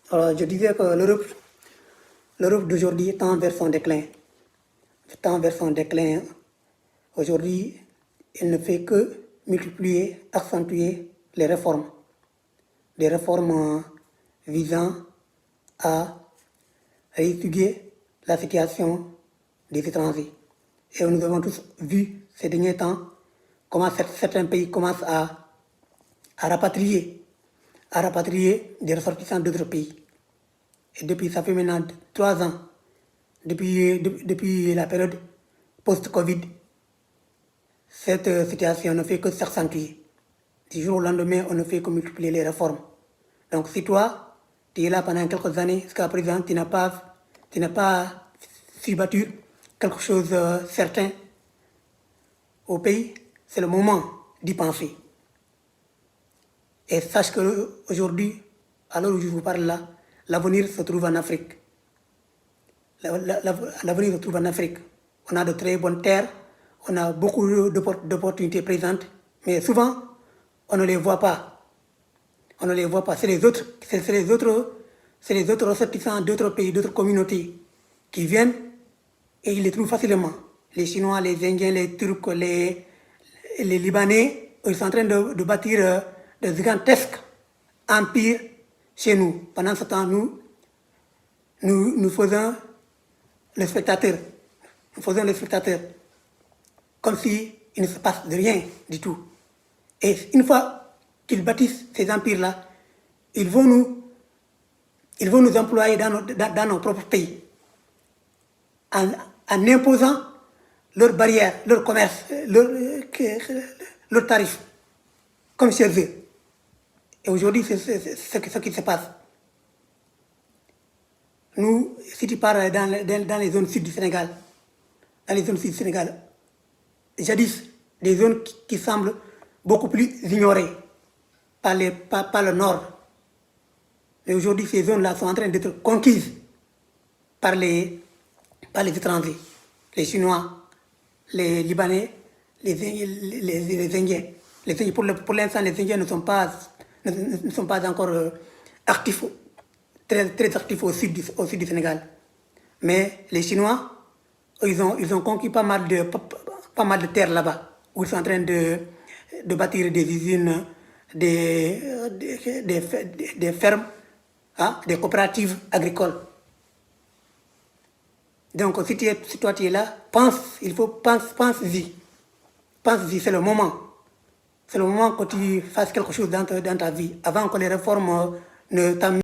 Alors, je disais que l'Europe d'aujourd'hui tend vers son déclin. Tend vers son déclin. Aujourd'hui, elle ne fait que multiplier, accentuer les réformes. Des réformes visant à réétudier la situation des étrangers. Et nous avons tous vu ces derniers temps comment certains pays commencent à rapatrier des ressortissants d'autres pays. Et depuis, ça fait maintenant 3 ans, depuis la période post-Covid, cette situation ne fait que s'accentuer. Du jour au lendemain, on ne fait que multiplier les réformes. Donc si toi, tu es là pendant quelques années, jusqu'à présent, tu n'as pas su bâtir quelque chose de certain au pays, c'est le moment d'y penser. Et sache qu'aujourd'hui, à l'heure où je vous parle là, l'avenir se trouve en Afrique. L'avenir se trouve en Afrique. On a de très bonnes terres, on a beaucoup d'opportunités présentes, mais souvent, on ne les voit pas. On ne les voit pas. C'est les autres ressortissants d'autres pays, d'autres communautés qui viennent et ils les trouvent facilement. Les Chinois, les Indiens, les Turcs, les Libanais, ils sont en train de bâtir de gigantesques empires chez nous. Pendant ce temps, nous faisons le spectateur. Nous faisons le spectateur. Comme s'il ne se passe de rien du tout. Et une fois qu'ils bâtissent ces empires-là, ils vont nous employer dans nos propres pays. En imposant leurs barrières, leurs commerces, leurs tarifs, comme chez eux. Et aujourd'hui, c'est ce qui se passe. Nous, si tu pars dans les zones sud du Sénégal, jadis, des zones qui semblent beaucoup plus ignorées par le nord. Mais aujourd'hui, ces zones-là sont en train d'être conquises par les étrangers, les Chinois, les Libanais, les Indiens. Pour l'instant, les Indiens ne sont pas encore actifs, très actifs au sud du Sénégal. Mais les Chinois, ils ont conquis pas mal de terres là-bas, où ils sont en train de bâtir des usines, des fermes, des coopératives agricoles. Donc, si toi tu es là, pense-y. Pense-y, c'est le moment. C'est le moment que tu fasses quelque chose dans ta vie, avant que les réformes ne t'amènent.